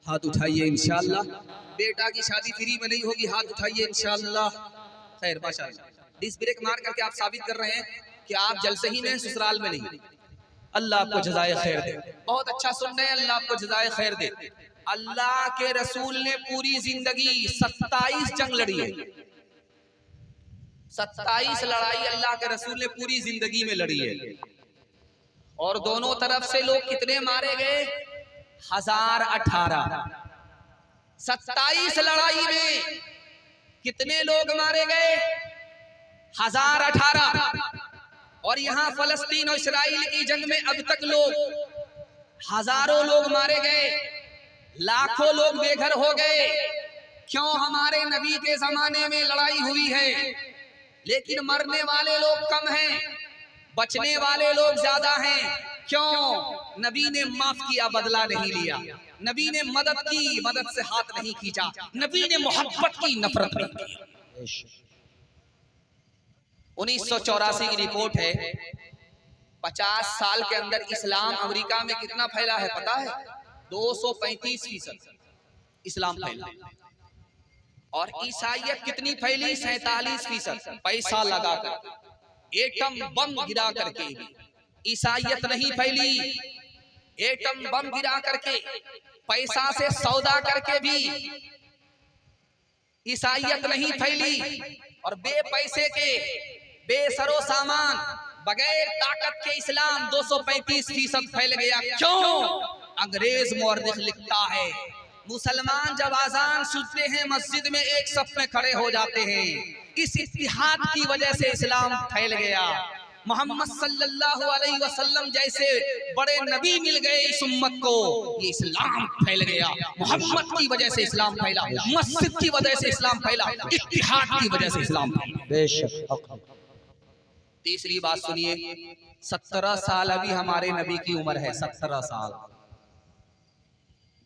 हाथ उठाइए इंशाअल्लाह। बेटा की शादी फ्री में नहीं होगी, हाथ उठाइए इंशाअल्लाह। खैर माशाअल्लाह, डिस ब्रेक मार करके आप साबित कर रहे हैं कि आप जलसे ही में ससुराल में नहीं। अल्लाह आपको जज़ाए खैर दे। बहुत अच्छा सुन रहे हैं, अल्लाह आपको जज़ाए खैर दे। अल्लाह के रसूल ने पूरी जिंदगी 27 जंग लड़ी है। 27 लड़ाई अल्लाह के रसूल ने पूरी जिंदगी में लड़ी है। और दोनों तरफ से लोग कितने मारे गए? 1018। 27 लड़ाई में कितने लोग मारे गए? 1018। और यहाँ फलस्तीन और इस्राइल की जंग में अब तक लोग हजारों लोग मारे गए, लाखों लोग बेघर हो गए। क्यों? हमारे नबी के जमाने में लड़ाई हुई है, लेकिन मरने वाले लोग कम हैं, बचने वाले लोग ज्यादा हैं। क्यों? नबी ने माफ किया, बदला नहीं लिया। नबी ने मदद की, मदद से हाथ नहीं खींचा। नबी ने मोहब्बत की, नफरत नहीं की। 1984 की रिपोर्ट है, 50 साल के अंदर इस्लाम अमेरिका में कितना फैला है पता है? 235% इस्लाम फैला। और ईसाइयत कितनी फैली? 47%। पैसा लगाकर, एटम बम गिरा करके भी ईसाइयत नहीं फैली। एटम बम गिरा करके, पैसा से सौदा करके भी ईसाइयत नहीं फैली। और बेपैसे के, बेसरो सामान, बगैर ताकत के इस्लाम 235% फैल गया। क्यों? अंग्रेज मुअर्रिख लिखता है, मुसलमान जब आजान सुनते हैं मस्जिद में एक सफ में खड़े हो जाते हैं। इस इत्तिहाद की वजह से इस्लाम फैल गया। मोहम्मद सल्लल्लाहु अलैहि वसल्लम जैसे बड़े नबी मिल गए इस उम्मत को, ये इस्लाम फैल गया। मोहम्मद की वजह से इस्लाम फैला, मस्जिद की वजह से इस्लाम फैला, इत्तिहाद की वजह से इस्लाम फैला। बेशक। तीसरी बात सुनिए, 17 साल अभी हमारे नबी की उम्र है। 17 साल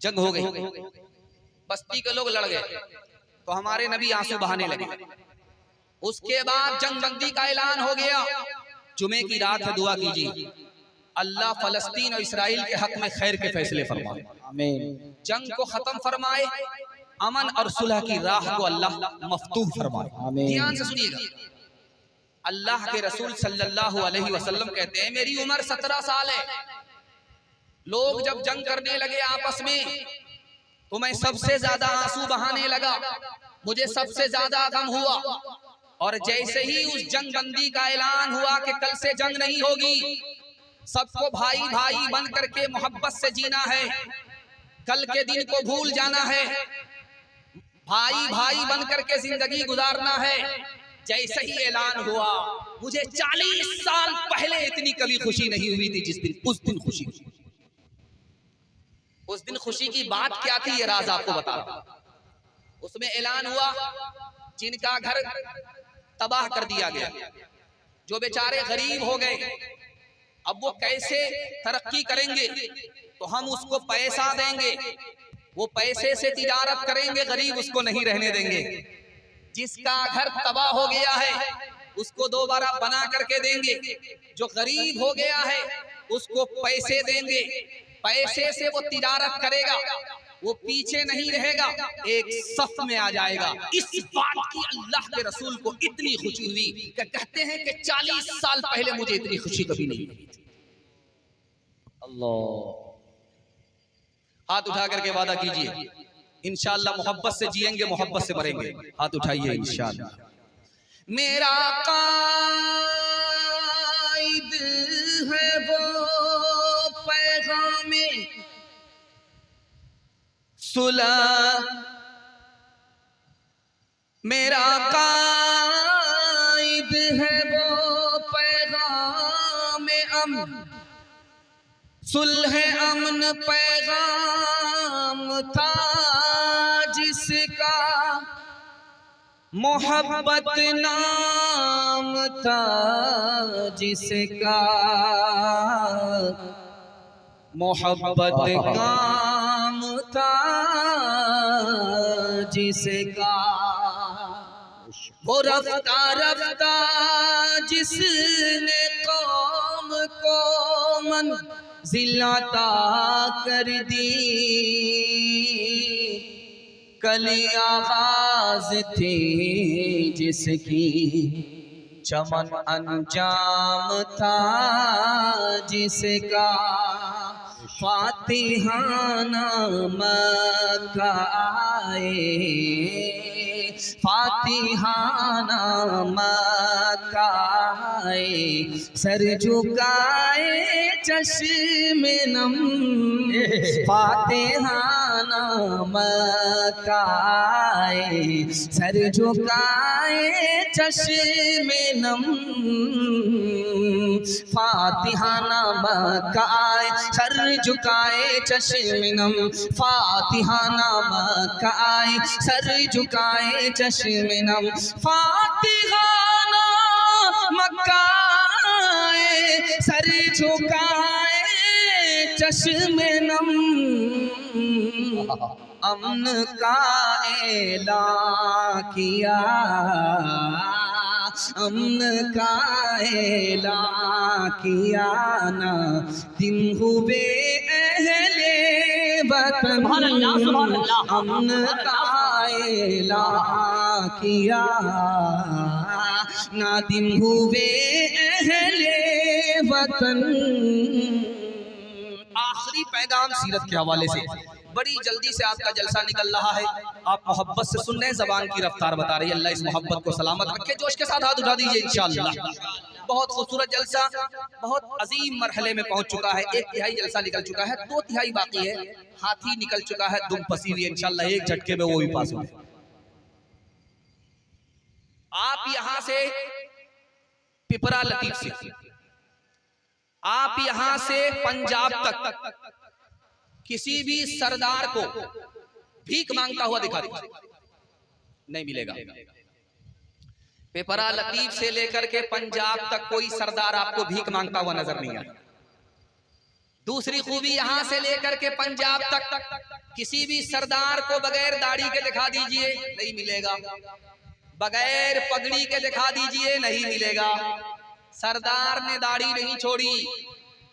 जंग हो गई, बस्ती के लोग लड़ गए, तो हमारे नबी आंसू बहाने लगे। उसके बाद जंग बंदी का ऐलान हो गया। जुमे की रात है, दुआ कीजिए अल्लाह फलस्तीन और इसराइल के हक में खैर के फैसले फरमाए, आमीन। जंग को खत्म फरमाए, अमन और सुलह की राह को अल्लाह मफ्तूह फरमाए, आमीन। ध्यान से सुनिएगा। अल्लाह के रसूल सल्लल्लाहु अलैहि वसल्लम कहते हैं, मेरी उम्र 17 साल है। लोग जब जंग करने लगे आपस में, तो मैं सबसे ज्यादा आंसू बहाने लगा, मुझे सबसे ज्यादा गम हुआ। और जैसे ही उस जंग बंदी का ऐलान हुआ कि कल से जंग नहीं होगी, सबको भाई भाई बन करके मोहब्बत से जीना है, कल के दिन को भूल जाना है, भाई भाई बन करके जिंदगी गुजारना है। जैसे ही ऐलान हुआ, मुझे 40 साल पहले इतनी कभी खुशी नहीं हुई थी जिस दिन, उस दिन खुशी। उस दिन खुशी की बात क्या थी, ये राज आपको बता रहा हूं। उसमें ऐलान हुआ, जिनका घर तबाह कर दिया गया, जो बेचारे गरीब हो गए, अब वो कैसे तरक्की करेंगे? तो हम उसको पैसा देंगे, वो पैसे से तिजारत करेंगे, गरीब उसको नहीं रहने देंगे। जिसका घर तबाह हो गया है उसको दोबारा बना करके देंगे, जो गरीब हो गया है उसको पैसे देंगे, पैसे से वो तिजारत करेगा, वो पीछे नहीं रहेगा, एक सफ में आ जाएगा। इस बात की अल्लाह के रसूल को इतनी खुशी हुई कि कहते हैं कि 40 साल पहले मुझे इतनी खुशी कभी नहीं हुई थी। अल्लाह, हाथ उठा करके वादा कीजिए, इंशाअल्लाह मोहब्बत से जिएंगे, मोहब्बत से मरेंगे। हाथ उठाइए इंशाअल्लाह। मेरा कायद है वो पैगामे सुलह, मेरा कायद है वो पैगामे अमन सुलह अमन पैगाम था जिसका, मोहब्बत नाम था जिसका, मोहब्बत काम था जिसका। वो रफ्ता रफ्ता जिसने कौम को मंजिल अता कर दी, कली आगाज थी जिसकी, चमन अंजाम था जिसका, फातिहाना मक्का आए, फातिहाना मक्का आए, सर झुकाए चश्मे नम, फातिहाना मक्का आए, सर झुकाए चश्मे नम, फातिहाना मक्का आए, सर झुकाए चश्मे नम, फातिहाना मक्का आए, सर झुकाए चश्मे नम, फातिहाना मक्का आए, सर झुकाए चश्मे नम, अमन का ऐलान किया, अमन का ऐलान किया ना, दिन हुए अहले वतन, अमन का ऐलान किया ना, दिन हुए अहले वतन। आखिरी पैगाम सीरत के हवाले से, बड़ी जल्दी से आपका जलसा निकल रहा है, आप मोहब्बत से सुन रहे हैं, जबान की रफ्तार बता रही है। अल्लाह इस मोहब्बत को सलामत रखे, जोश के साथ हाथ उठा दीजिए इंशाअल्लाह। बहुत खूबसूरत जलसा, बहुत अजीम मरहले में पहुंच चुका है। 1/3 जलसा निकल चुका है, 2/3 बाकी है। हाथी निकल चुका है, दुम पसी हुई है, इंशाअल्लाह एक झटके में वो भी पास हो। आप यहां से पिपरा लतीफ से, आप यहां से पंजाब तक किसी भी सरदार को भीख मांगता हुआ दिखा दीजिए, नहीं मिलेगा। पिपरा लतीफ से लेकर के पंजाब तक कोई सरदार आपको भीख मांगता हुआ नजर नहीं आया। दूसरी खूबी, यहां से लेकर के पंजाब तक किसी भी सरदार को बगैर दाढ़ी के दिखा दीजिए, नहीं मिलेगा। बगैर पगड़ी के दिखा दीजिए, नहीं मिलेगा। सरदार ने दाढ़ी नहीं छोड़ी,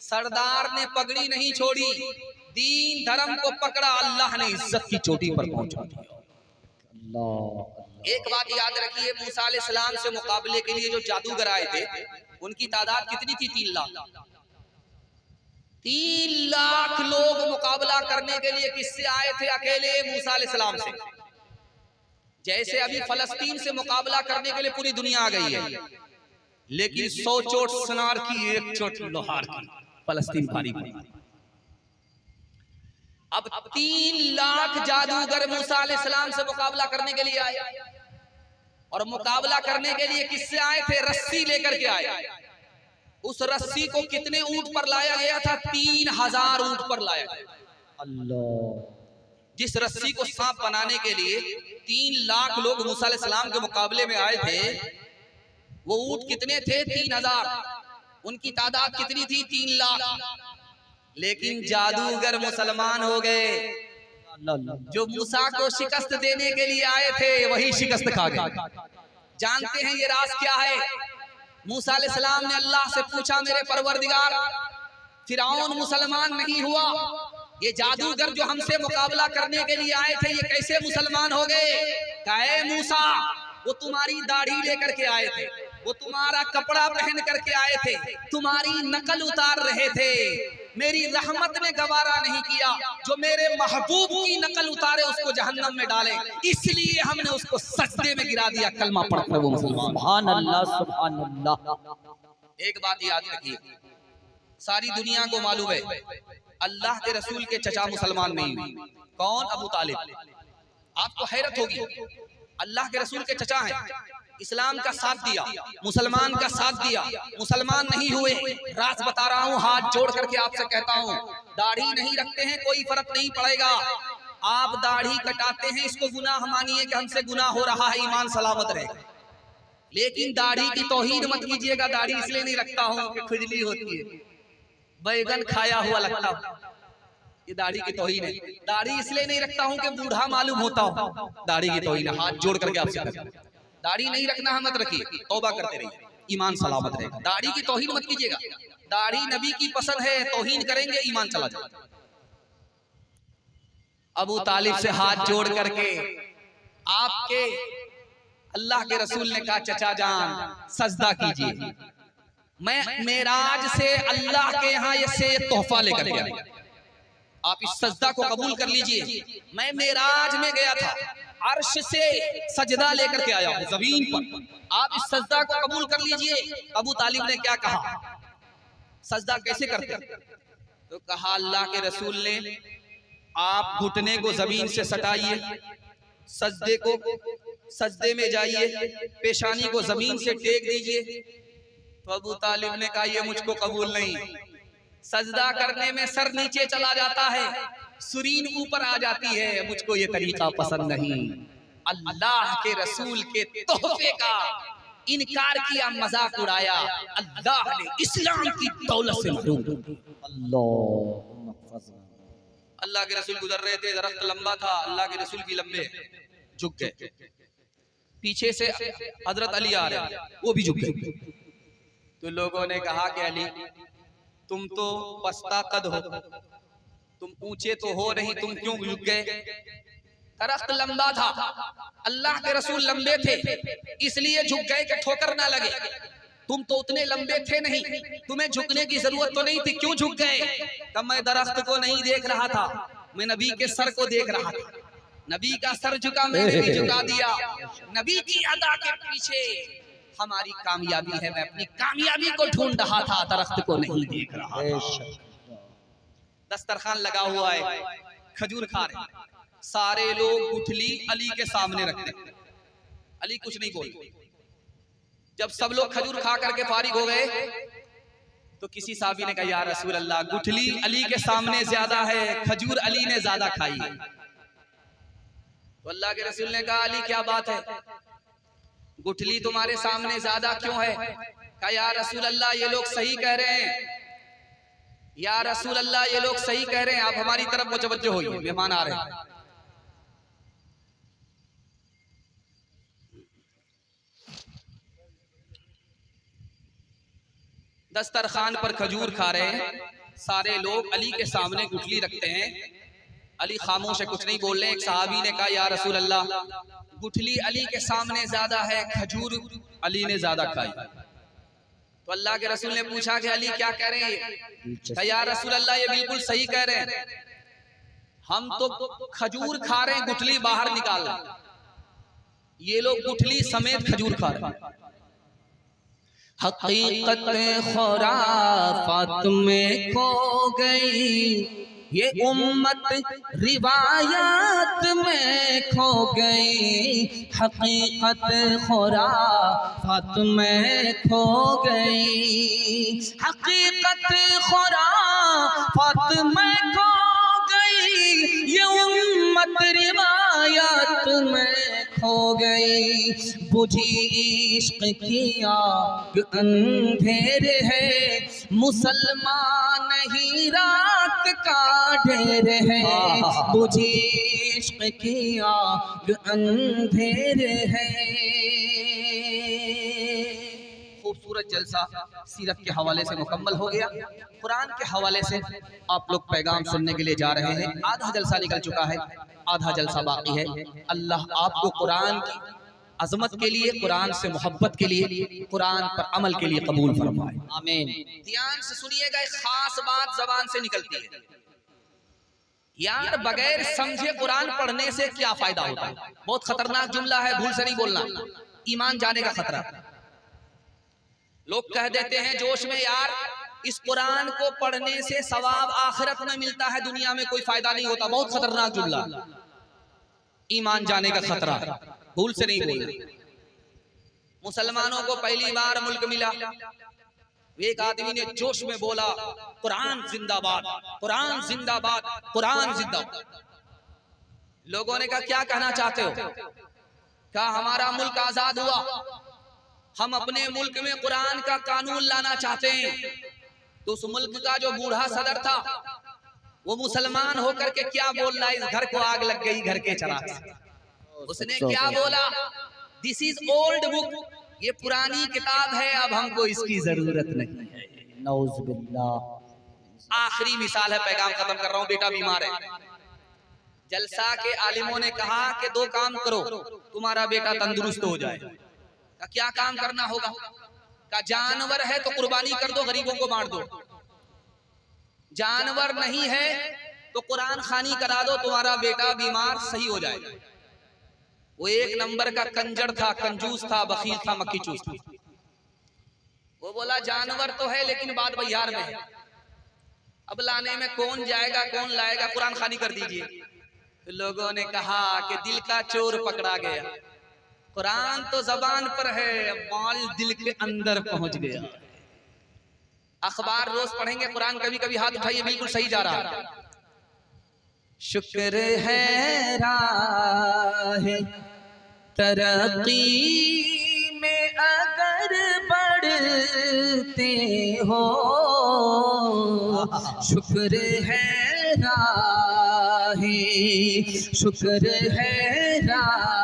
सरदार ने पगड़ी नहीं छोड़ी, दीन धर्म को पकड़ा, अल्लाह ने इज्जत की चोटी पर पहुंचा दिया। एक बात याद रखिए, मूसा अलैहिस्सलाम से मुकाबले के लिए जो जादूगर आए थे, उनकी तादाद कितनी थी? 3 लाख। 3 लाख लोग मुकाबला करने के लिए किससे आए थे? अकेले मूसा अलैहिस्सलाम से। जैसे अभी फलस्तीन से मुकाबला करने के लिए पूरी दुनिया आ गई है, लेकिन 100 चोट सुनार की, 1 चोट लोहार की, फलस्तीन भारी पड़ी। अब 3 लाख जादूगर मूसा अलैहिस्सलाम से मुकाबला करने के लिए आए, और मुकाबला करने के लिए किससे आए थे? रस्सी लेकर के आए। उस रस्सी को कितने ऊंट पर लाया गया था? 3000 ऊंट पर लाया गया। अल्लाह, जिस रस्सी को सांप बनाने के लिए 3 लाख लोग मूसा अलैहिस्सलाम के मुकाबले में आए थे, वो ऊंट कितने थे? 3000। उनकी तादाद कितनी थी? 3 लाख। लेकिन जादूगर मुसलमान हो गए। जो मूसा को शिकस्त देने के लिए आए थे, वही शिकस्त खा गए। जानते हैं ये राज क्या है? मूसा अलैहिस्सलाम ने अल्लाह से पूछा, मेरे परवरदिगार, फिरौन मुसलमान नहीं हुआ, ये जादूगर जो हमसे मुकाबला करने के लिए आए थे, ये कैसे मुसलमान हो गए? कहे मूसा, वो तुम्हारी दाढ़ी लेकर के आए थे, वो तुम्हारा कपड़ा पहन करके आए थे, तुम्हारी नकल उतार रहे थे। मेरी रहमत ने गवारा नहीं किया, जो मेरे महबूब की नकल उतारे उसको जहन्नम में डाले, इसलिए हमने उसको सजदे में गिरा दिया, कलमा पढ़कर वो मुसलमान। सुभान अल्लाह, सुभान अल्लाह। एक बात याद रखिए, सारी दुनिया को मालूम है अल्लाह के रसूल के चचा मुसलमान नहीं हुए। कौन? अबू तालिब। आपको हैरत होगी, अल्लाह के रसूल के चचा हैं, इस्लाम का साथ दिया, मुसलमान का साथ दिया, मुसलमान नहीं हुए। राज बता रहा हूँ, हाथ जोड़ करके आपसे कहता हूँ, दाढ़ी नहीं रखते हैं कोई फर्क नहीं पड़ेगा। आप दाढ़ी कटाते हैं, इसको गुनाह मानिए कि हमसे गुनाह हो रहा है, ईमान सलामत रहे। लेकिन दाढ़ी की तौहीन मत कीजिएगा। दाढ़ी इसलिए नहीं रखता हूँ कि खुजली होती है, बैगन खाया हुआ लगता हूँ, ये दाढ़ी की तौहीन है। दाढ़ी इसलिए नहीं रखता हूँ कि बूढ़ा मालूम होता हूँ, दाढ़ी की तौहीन है। हाथ जोड़ करके आपसे कहता हूं, दाढ़ी नहीं रखना है, मत रखिए, तौबा करते रहिए, ईमान सलामत रहेगा। दाढ़ी की तौहीन मत कीजिएगा। दाढ़ी नबी की पसंद है, तौहीन करेंगे ईमान चला जाएगा। अबू तालिब से हाथ जोड़ करके आपके अल्लाह के रसूल ने कहा, चचा जान सजदा कीजिए, मैं मेराज से अल्लाह के यहाँ ये तोहफा लेकर गया, आप इस सजदा को कबूल कर लीजिए। मैं मेराज में गया था, अर्श से सजदा लेकर के आया हूं जमीन पर, आप इस सजदा को कबूल कर लीजिए। अबू तालिब ने क्या कहा, सजदा कैसे करते? तो कहा अल्लाह के रसूल ने, आप घुटने को जमीन से सटाइए, सजदे में जाइए, पेशानी को जमीन से टेक दीजिए। तो अबू तालिब ने कहा ये मुझको कबूल नहीं, सजदा करने में सर नीचे चला जाता है, सुरीन ऊपर आ जाती है, मुझको ये तरीका पसंद नहीं। अल्लाह के रसूल के तोहफे का इनकार किया, मजाक उड़ाया, अल्लाह ने इस्लाम की दौलत से महरूम। अल्लाह के रसूल गुजर रहे थे, दरख्त लंबा था, अल्लाह के रसूल भी लंबे, झुक गए। पीछे से हजरत अली आ रहे, वो भी झुक गए। तो लोगों ने कहा कि अली तुम तो पस्ता कद हो, तुम ऊंचे तो हो नहीं, तुम क्यों झुक गए? दरख्त लंबा था, अल्लाह के रसूल लंबे थे, इसलिए झुक गए कि ठोकर ना लगे। तुम तो उतने लंबे थे नहीं, तुम्हें झुकने की जरूरत तो नहीं थी, क्यों झुक गए? तब मैं दरख्त को नहीं देख रहा था, मैं नबी के सर को देख रहा था। नबी का सर झुका, मैंने भी झुका दिया। नबी की अदा के पीछे हमारी कामयाबी है, मैं अपनी कामयाबी को ढूंढ रहा था, दरख्त को नहीं देख रहा था। दस्तरखान लगा हुआ है, खजूर खा रहे, सारे लोग गुठली अली के सामने रखते, अली कुछ नहीं बोलते। जब सब लोग खजूर खा करके फारिग हो गए तो किसी साहबी ने कहा, या रसूल अल्लाह, गुठली अली के सामने ज्यादा है, खजूर अली ने ज्यादा खाई है। तो अल्लाह के रसूल ने कहा, अली क्या बात है, गुठली तुम्हारे सामने ज्यादा क्यों है? कहा, या रसूल अल्लाह ये लोग सही कह रहे हैं, या रसूल अल्लाह ये लोग सही कह रहे हैं, आप हमारी तरफ मुतवज्जो होइए, मेहमान आ रहे हैं। दस्तरखान पर खजूर खा रहे हैं, सारे लोग अली के सामने गुठली रखते हैं, अली खामोश है, कुछ नहीं बोल रहे। एक सहाबी ने कहा, या रसूल अल्लाह, गुठली अली के सामने ज्यादा है, खजूर अली ने ज्यादा खाई। तो अल्लाह के रसूल ने पूछा कि अली क्या कह रहे हैं? या रसूल अल्लाह ये बिल्कुल सही कह रहे हैं, हम तो खजूर खा रहे हैं, गुठली बाहर निकाल रहे हैं, ये लोग गुठली समेत खजूर खा रहे हैं। हकीकत खुराफात में खो गई, ये उम्मत रिवायात में खो गई, हकीकत खुराफात में खो गई, हकीकत खुराफात में खो गई, ये उम्मत रिवायात में खो गई। बुझी इश्क की आग अंधेर है, मुसलमान नहीं रात का ढेर है, बुझी इश्क की आग अंधेर है। खूबसूरत जलसा सीरत के हवाले से मुकम्मल हो गया। कुरान के हवाले से आप लोग पैगाम सुनने के लिए जा रहे हैं, आधा जलसा निकल चुका है, आधा जलसा बाकी है। अल्लाह आपको कुरान की अजमत के लिए, कुरान से मोहब्बत के लिए, कुरान पर अमल के लिए कबूल फरमाए, आमीन। ध्यान से सुनिएगा, एक खास बात जबान से निकलती है यार, बगैर समझे कुरान पढ़ने से क्या फायदा होता है? बहुत खतरनाक जुमला है, भूल से नहीं बोलना, ईमान जाने का खतरा। लोग कह देते हैं जोश में, यार इस कुरान को पढ़ने से सवाब आखिरत में मिलता है, दुनिया में कोई फायदा नहीं होता। बहुत खतरनाक जुमला, ईमान जाने का खतरा, भूल से नहीं बोलना। मुसलमानों को पहली बार मुल्क मिला, एक आदमी ने जोश में बोला, कुरान जिंदाबाद, कुरान जिंदाबाद, कुरान जिंदाबाद। लोगों ने कहा, क्या कहना चाहते हो? कहा, हमारा मुल्क आजाद हुआ, हम अपने मुल्क में कुरान का कानून लाना चाहते हैं। तो उस मुल्क का जो बूढ़ा सदर था, वो मुसलमान होकर के क्या बोल रहा है, इस घर को आग लग गई घर के चिराग से। उसने क्या बोला, दिस इज ओल्ड बुक, ये पुरानी किताब है, अब हमको इसकी जरूरत नहीं है। नौज़ुबिल्लाह। आखिरी मिसाल है, पैगाम खत्म कर रहा हूं, बेटा बीमार है। जलसा के आलिमों ने कहा कि दो काम करो तुम्हारा बेटा तंदुरुस्त हो जाए। का क्या काम करना होगा? का जानवर है तो कुर्बानी कर दो, गरीबों को बांट दो। जानवर नहीं है तो कुरान खानी करा दो, तुम्हारा बेटा बीमार सही हो जाएगा। वो एक नंबर का कंजर था, कंजूस था, बखील था, मक्खी चूस था। वो बोला जानवर तो है लेकिन बात बहियार में है, अब लाने में कौन जाएगा कौन लाएगा, कुरान खानी कर दीजिए। तो लोगों ने कहा कि दिल का चोर पकड़ा गया। कुरान तो जबान पर है, माल दिल के अंदर पहुंच गया। अखबार रोज पढ़ेंगे, कुरान कभी कभी हाथ उठाइए, बिल्कुल सही जा रहा है। शुक्र है राह तरक्की में अगर बढ़ते हो, शुक्र है राह, शुक्र है राह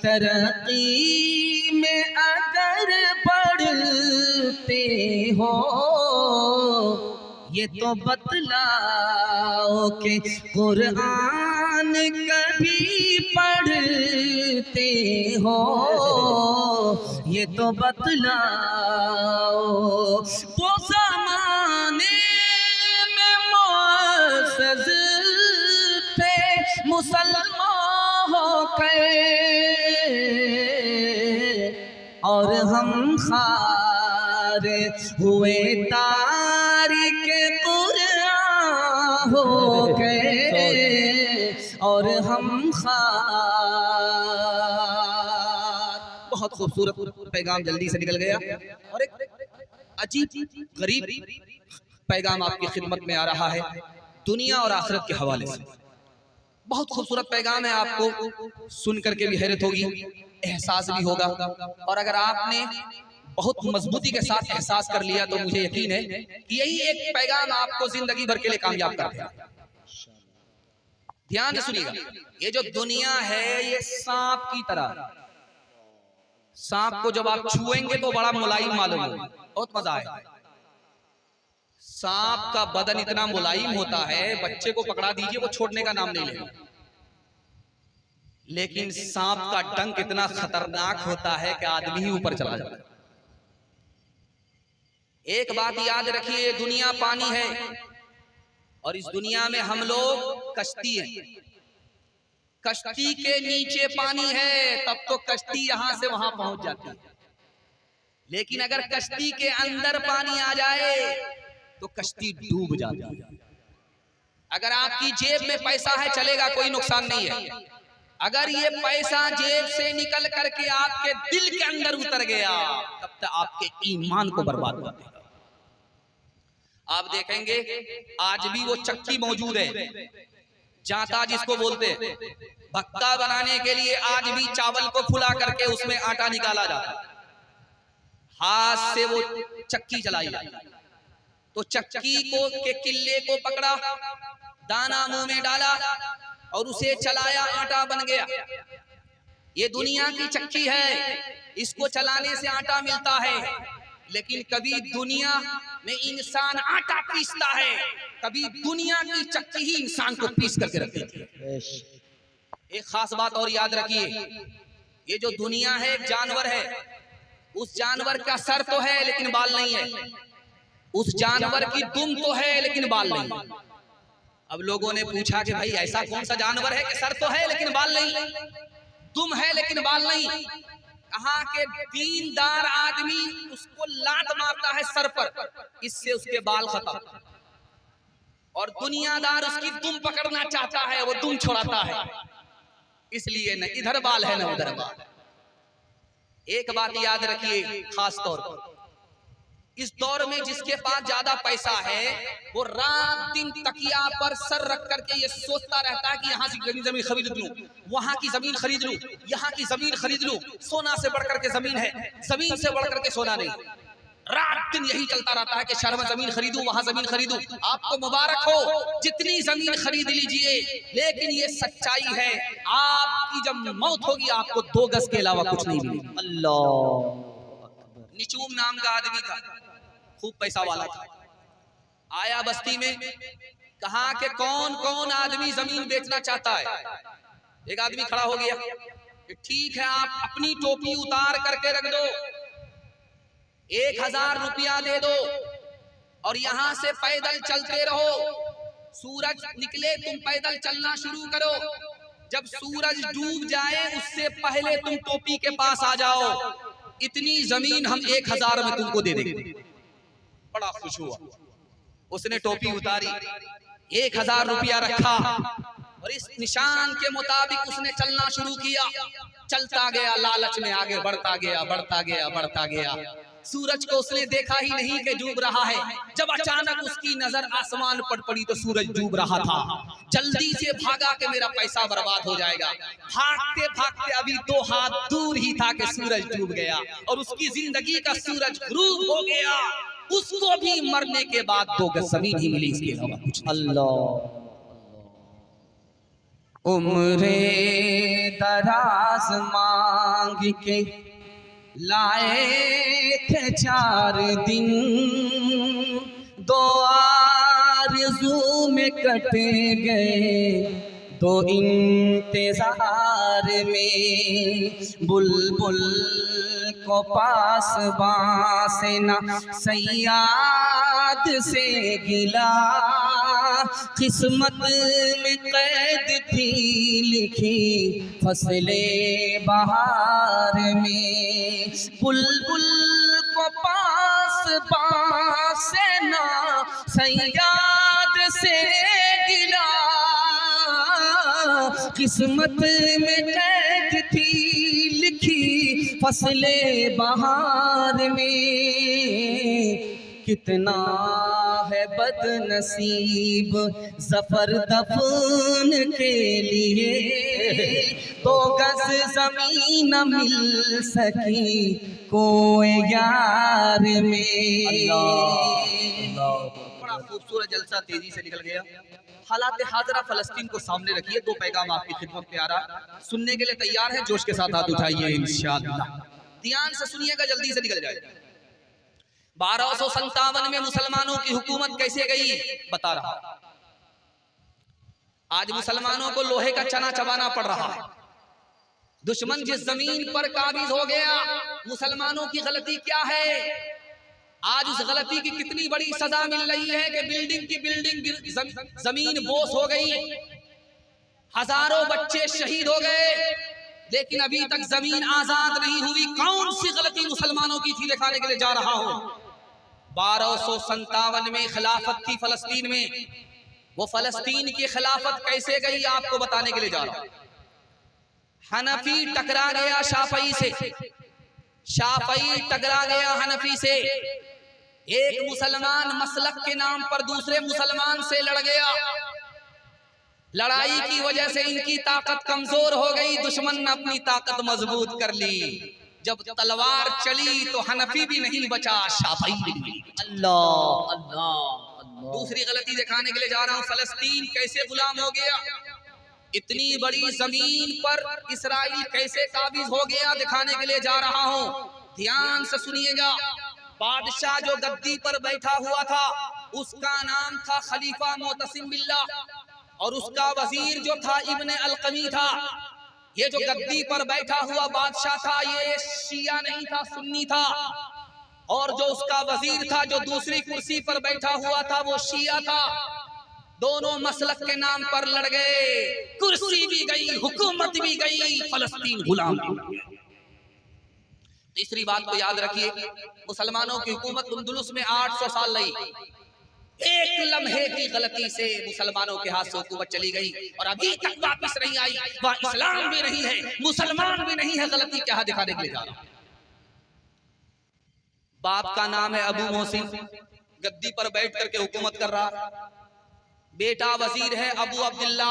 तरक्की में अगर बढ़ते हो, ये तो बतलाओ कि कुरान कभी पढ़ते हो, ये तो बतलाओ। वो ज़माने में मुअज़्ज़ज़ थे मुसलमान होकर, और हम खार हुए तारिक कुरान हो गए, और हम खार। बहुत खूबसूरत पैगाम जल्दी से निकल गया, और एक अजीब गरीब पैगाम आपकी खिदमत में आ रहा है दुनिया और आखिरत के हवाले से। बहुत खूबसूरत पैगाम है, आपको सुन करके भी हैरत होगी, एहसास भी होगा। और अगर आपने बहुत मजबूती के साथ एहसास कर लिया तो मुझे यकीन है कि यही एक पैगाम आपको जिंदगी भर के लिए कामयाब कर देगा। ध्यान से सुनिएगा, ये जो दुनिया है ये सांप की तरह। सांप को जब आप छुएंगे तो बड़ा मुलायम मालूम होगा, बहुत मजा आएगा। सांप का बदन इतना मुलायम होता है, बच्चे को पकड़ा दीजिए वो छोड़ने का नाम नहीं लेगा। लेकिन सांप का डंक इतना खतरनाक होता है कि आदमी ही ऊपर चला जाता है। एक बात याद रखिए, दुनिया पानी है और इस दुनिया में हम लोग कश्ती हैं। कश्ती के नीचे पानी है, तब तो कश्ती यहां से वहां पहुंच जाती है। लेकिन अगर कश्ती के अंदर पानी आ जाए तो कश्ती डूब जाती है। अगर आपकी जेब में पैसा है चलेगा, कोई नुकसान नहीं है। अगर ये पैसा जेब से निकल करके आपके दिल के अंदर उतर गया तब तक आपके ईमान को बर्बाद कर देगा। आप देखेंगे आज भी वो चक्की मौजूद है, जाता जिसको बोलते हैं। भक्का बनाने के लिए आज भी चावल को फुला करके उसमें आटा निकाला जाता है, हाथ से वो चक्की चलाई जाती। तो चक्की को के किल्ले को पकड़ा, दाना मुंह में डाला और उसे चलाया, आटा बन गया। ये दुनिया की चक्की है, इसको चलाने से आटा मिलता है। लेकिन कभी दुनिया में इंसान आटा पीसता है, कभी दुनिया की चक्की ही इंसान को पीस करके रख देती है। एक खास बात और याद रखिए, ये जो दुनिया है एक जानवर है। उस जानवर का सर तो है लेकिन बाल नहीं है, उस जानवर की दुम तो है लेकिन बाल नहीं है। अब लोगों ने पूछा कि भाई ऐसा कौन सा जानवर है कि सर तो है लेकिन बाल नहीं, दुम है लेकिन बाल नहीं। कहा के दीनदार आदमी उसको लात मारता है सर पर, इससे उसके बाल खत्म। और दुनियादार उसकी दुम पकड़ना चाहता है, वो दुम छुड़ाता है, इसलिए न इधर बाल है न उधर बाल। एक बात याद रखिए खास तौर पर, इस दौर में जिसके पास ज्यादा पैसा है वो रात दिन तकिया पर सर रख करके ये सोचता रहता है कि यहाँ से जमीन खरीद लूं, वहां की जमीन खरीद लूं, यहाँ की जमीन खरीद लूं। सोना से बढ़कर के जमीन है, जमीन से बढ़कर के सोना नहीं। रात दिन यही चलता रहता है कि शहर में जमीन खरीदूं, वहां जमीन खरीदूं। आपको मुबारक हो, जितनी जमीन खरीद लीजिए, लेकिन ये सच्चाई है आपकी जब मौत होगी आपको 2 गज के अलावा कुछ नहीं मिलेगा। अल्लाह। निचूम नाम का आदमी था, खूब पैसा वाला था। आया बस्ती में, कहा कि कौन कौन आदमी जमीन बेचना चाहता है। एक आदमी खड़ा हो गया कि ठीक है, आप अपनी टोपी उतार करके रख दो, 1000 रुपया दे दो और यहां से पैदल चलते रहो। सूरज निकले तुम पैदल चलना शुरू करो, जब सूरज डूब जाए उससे पहले तुम टोपी के पास आ जाओ। इतनी जमीन हम 1000 में तुमको दे देंगे। बड़ा खुश हुआ, उसने टोपी उतारी, 1000 रुपया रखा और इस निशान के मुताबिक उसने चलना शुरू किया। चलता गया, लालच में आगे बढ़ता गया, बढ़ता गया, बढ़ता गया। सूरज को उसने देखा ही नहीं कि डूब रहा है। जब अचानक उसकी नजर आसमान पर पड़ी तो सूरज डूब रहा था। जल्दी से भागा कि मेरा पैसा बर्बाद हो जाएगा। भागते भागते अभी 2 हाथ दूर ही था कि सूरज डूब गया और उसकी जिंदगी का सूरज गुरूब हो गया। उसको भी मरने के बाद 2 गज जमीन ही मिली, इसके अलावा कुछ। अल्लाह उम्रे दराज मांग के लाए थे 4 दिन, 2 आरज़ू में कट गए 2 इंतजार में। बुलबुल को पास बासे ना सयाद से गिला, किस्मत में कैद थी लिखी फसले बहार में। बुलबुल को पास बासे ना सयाद से गिला, किस्मत में कैद थी लिखी फसले बहार में। कितना है बदनसीब ज़फ़र दफन के लिए, 2 गज ज़मीन न मिल सकी कोई यार में। बड़ा खूबसूरत जलसा तेजी से निकल गया। हालात हाजरा फलस्तीन को सामने रखिए। 2 पैगाम आपकी खिदमत में आ रहा, सुनने के लिए तैयार है? जोश के साथ हाथ उठाइए इंशाअल्लाह। ध्यान से सुनिएगा, जल्दी से निकल जाए। 1257 में मुसलमानों की हुकूमत कैसे गई बता रहा। आज मुसलमानों को लोहे का चना चबाना पड़ रहा है। दुश्मन जिस जमीन पर काबिज हो गया, मुसलमानों की गलती क्या है? आज उस गलती की कितनी बड़ी सजा मिल रही है कि बिल्डिंग की बिल्डिंग जमीन बोस हो गई, हजारों बच्चे शहीद हो गए, लेकिन अभी तक जमीन आजाद नहीं हुई। कौन सी गलती मुसलमानों की थी दिखाने के लिए जा रहा हूं। 1257 में खिलाफत थी फलस्तीन में। वो फलस्तीन की खिलाफत कैसे गई आपको बताने के लिए जा रहा हूं। हनफी टकरा गया शाफई से, शाफई टकरा गया हनफी से। एक मुसलमान मसलक के नाम पर दूसरे मुसलमान से लड़ गया। लड़ाई की वजह से इनकी ताकत कमजोर हो गई, दुश्मन ने अपनी ताकत मजबूत कर ली। जब तलवार चली तो हनफी भी नहीं बचा, शाफई भी नहीं। अल्लाह अल्लाह अल्लाह। दूसरी गलती दिखाने के लिए जा रहा हूं, फलस्तीन कैसे गुलाम हो गया, इतनी बड़ी जमीन पर इसराइल कैसे काबिज हो गया दिखाने के लिए जा रहा हूं। ध्यान से सुनिएगा। बादशाह जो गद्दी पर बैठा हुआ था उसका नाम था खलीफा मोतसिम बिल्लाह और उसका वजीर जो था इब्ने अलकमी था। ये जो गद्दी पर बैठा हुआ बादशाह था ये शिया नहीं था, सुन्नी था। और जो उसका वजीर था जो दूसरी कुर्सी पर बैठा हुआ था वो शिया था। दोनों मसलक के नाम पर लड़ गए, कुर्सी भी गई, हुकूमत भी गई, फलस्तीन गुलाम भी गया। तीसरी बात को याद रखिए, मुसलमानों की हुकूमत अंदलुस में 800 साल रही। एक लम्हे की गलती से मुसलमानों के हाथ से हुकूमत चली गई और अभी तक वापस नहीं आई। वह इस्लाम भी नहीं है, मुसलमान भी नहीं है, गलती क्या दिखाने के लिए जा रहा। बाप का नाम है अबू मोहसिन, गद्दी पर बैठ करके हुकूमत कर रहा। बेटा वजीर है अबू अब्दुल्ला।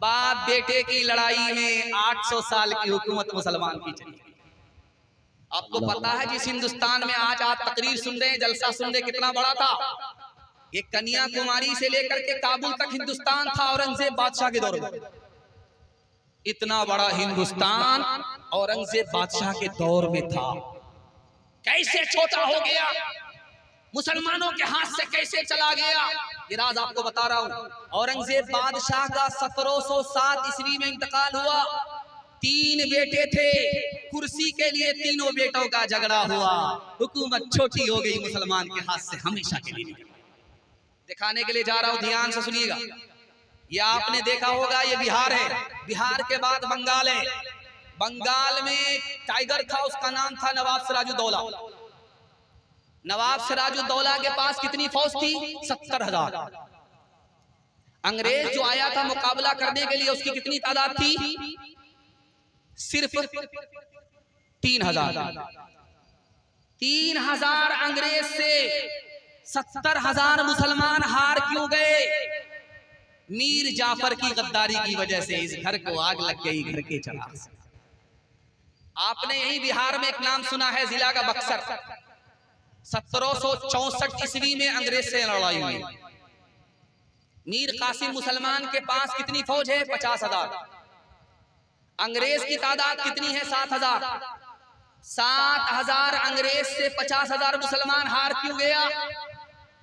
बाप बेटे की लड़ाई में 800 साल की हुकूमत मुसलमान की चली। आपको पता है जिस हिंदुस्तान में आज आप तकरीर सुन रहे हैं, जलसा सुन रहे, कितना बड़ा था। ये कन्याकुमारी से लेकर के काबुल तक हिंदुस्तान था औरंगजेब बादशाह के दौर में। इतना बड़ा हिंदुस्तान औरंगजेब बादशाह के दौर में था। कैसे छोटा हो गया, मुसलमानों के हाथ से कैसे चला गया। ये राज आपको बता रहा हूँ। औरंगजेब बादशाह का 1707 ईस्वी में इंतकाल हुआ। 3 बेटे थे, कुर्सी के लिए तीनों बेटों का झगड़ा हुआ। हुकूमत छोटी हो गई मुसलमान के हाथ से हमेशा के लिए। दिखाने के लिए जा रहा हूं, ध्यान से सुनिएगा। ये आपने देखा होगा, ये बिहार है, बिहार के बाद बंगाल है। बंगाल में टाइगर था, उसका नाम था नवाब सिराजुद्दौला। नवाब सिराजुद्दौला के पास कितनी फौज थी? 70,000। अंग्रेज जो आया था मुकाबला करने के लिए, उसकी कितनी तादाद थी? सिर्फ 3,000। 3,000 अंग्रेज से 70,000 मुसलमान हार क्यों गए? मीर जाफर की गद्दारी की वजह से इस घर को आग लग गई, घर के चिराग से। आपने यही बिहार में एक नाम सुना है, जिला का बक्सर। 1764 ईस्वी में अंग्रेज से लड़ाई हुई। मीर कासिम मुसलमान के पास कितनी फौज है? 50,000। अंग्रेज की तादाद कितनी है? 7,000। 7,000 अंग्रेज से 50,000 मुसलमान हार क्यों गया?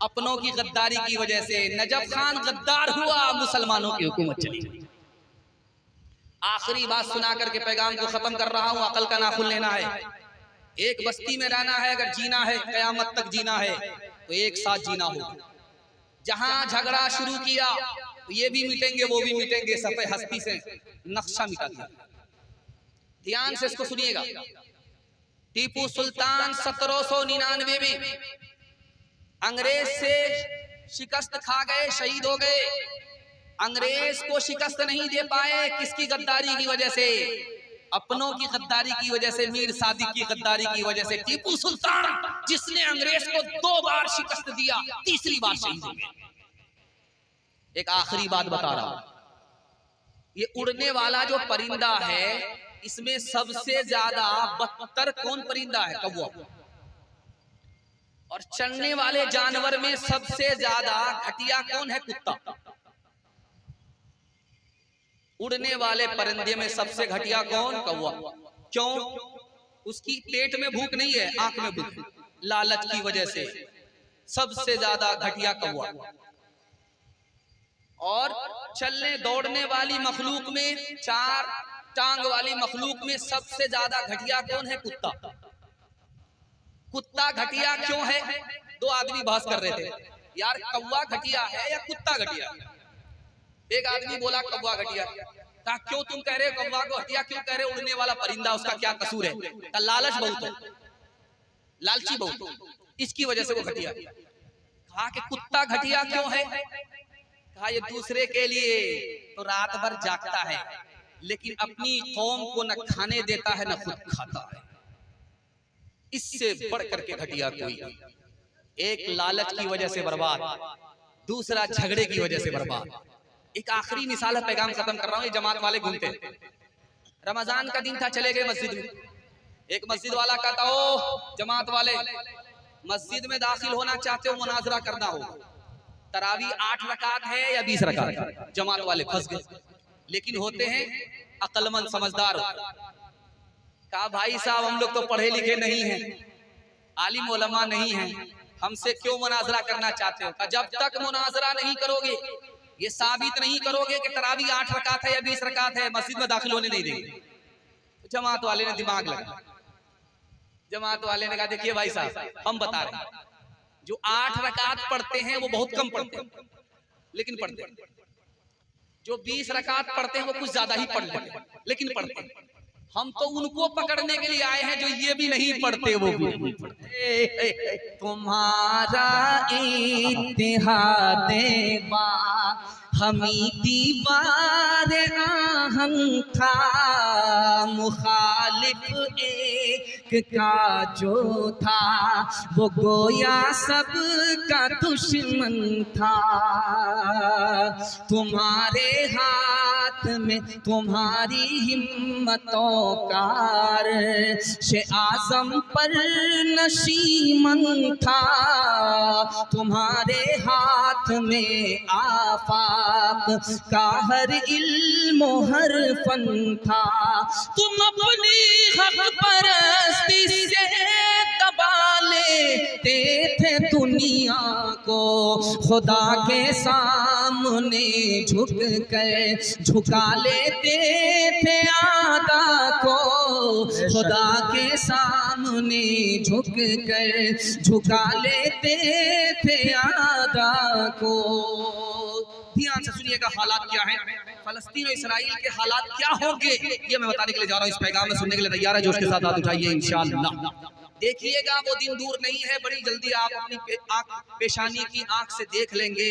अपनों की गद्दारी की वजह से। नजफ खान गद्दार हुआ, मुसलमानों की हुकूमत चली गई। आखिरी बात सुना करके पैगाम को खत्म कर रहा हूं। अकल का नाखुन लेना है। एक बस्ती में रहना है, अगर जीना है, कयामत तक जीना है, तो एक साथ जीना हो। जहां झगड़ा शुरू किया तो ये भी मिटेंगे, वो भी मिटेंगे, सफेद हस्ती से नक्शा मिटा दिया। ध्यान से इसको सुनिएगा। टीपू सुल्तान 1799 में अंग्रेज से शिकस्त खा गए, शहीद हो गए। अंग्रेज को शिकस्त नहीं दे पाए, किसकी गद्दारी की वजह से? अपनों की गद्दारी की वजह से, मीर सादिक की गद्दारी की वजह से। टीपू सुल्तान जिसने अंग्रेज को 2 बार शिकस्त दिया, तीसरी बार शहीद हो गए। एक आखिरी बात बता रहा हूं, ये उड़ने वाला जो परिंदा है, इसमें सबसे ज्यादा बदतर कौन परिंदा है? कौवा। और चलने वाले जानवर में सबसे ज्यादा घटिया कौन है? कुत्ता। उड़ने वाले परिंदे में सबसे घटिया कौन? कौवा। क्यों? उसकी पेट में भूख नहीं है, आंख में भूख। लालच की वजह से सबसे ज्यादा घटिया कौवा। और चलने दौड़ने वाली मखलूक में, 4 टांग वाली मखलूक में सबसे ज्यादा घटिया कौन है? कुत्ता। कुत्ता घटिया क्यों है? 2 आदमी बहस कर रहे थे, यार कौवा घटिया है या कुत्ता घटिया है? एक आदमी बोला कौवा घटिया। कहा क्यों तुम कह रहे हो कौवा को घटिया क्यों कह रहे हो? उड़ने वाला परिंदा, उसका क्या कसूर है? कहा लालच बहुत है, लालची बहुत, इसकी वजह से वो घटिया। कहा कि कुत्ता घटिया क्यों है? कहा ये दूसरे के लिए तो रात भर जागता है, लेकिन अपनी कौम को न खाने देता है, न खुद खाता है। इससे बढ़ करके घटिया कोई। एक लालच की वजह से बर्बाद, दूसरा झगड़े की वजह से बर्बाद। एक आखिरी मिसाल है, पैगाम खत्म कर रहा हूं। ये जमात वाले घूमते, रमजान का दिन था, चले गए मस्जिद में। एक मस्जिद वाला कहता, ओ जमात वाले, मस्जिद में दाखिल होना चाहते हो, मुनाजरा करना हो, तरावी 8 रकात है या 20 रकात? जमात वाले फंस गए। लेकिन होते हैं अक्लमंद, समझदार। कहा भाई साहब हम लोग तो पढ़े लिखे नहीं हैं, आलिम उलमा नहीं हैं, हमसे क्यों मुनाजरा करना चाहते हो? जब तक मुनाजरा नहीं करोगे, ये साबित नहीं करोगे कि तरावी 8 रकात है या 20 रकात है, मस्जिद में दाखिल होने नहीं देंगे। जमात वाले ने दिमाग लगा। जमात वाले ने कहा देखिए भाई साहब, हम बता रहे हैं, जो 8 रकात पढ़ते हैं वो बहुत कम पढ़ते हैं, लेकिन पढ़ते हैं। जो 20 रकात पढ़ते हैं वो कुछ ज्यादा ही पढ़ लेते हैं, लेकिन पढ़ते हैं। हम तो उनको पकड़ने के लिए आए हैं जो ये भी नहीं पढ़ते, वो भी नहीं पढ़ते। तुम्हारा इत्तेहादे बा हमी दीवार आहंग था, मुखालिफ एक का जो था, वो गोया सब का दुश्मन था। तुम्हारे हाथ में तुम्हारी हिम्मतों का अर्श आज़म पर नशीमन था। तुम्हारे हाथ में आफाक का हर इल्म हर फन था। तुम अपनी हक परस्ती से दबा लेते थे दुनिया को, को खुदा के सामने झुक कर झुका लेते थे आदा को, खुदा के सामने झुक कर झुका लेते थे आदा को। ध्यान से सुनिएगा हालात क्या है, फलस्तीन और इसराइल के हालात क्या होंगे ये मैं बताने के लिए जा रहा हूँ। इस पैगाम में सुनने के लिए तैयार है? जोश के साथ हाथ उठाइए इंशाअल्लाह। देखिएगा वो दिन दूर नहीं है, बड़ी जल्दी आप अपनी पेशानी की आंख से देख लेंगे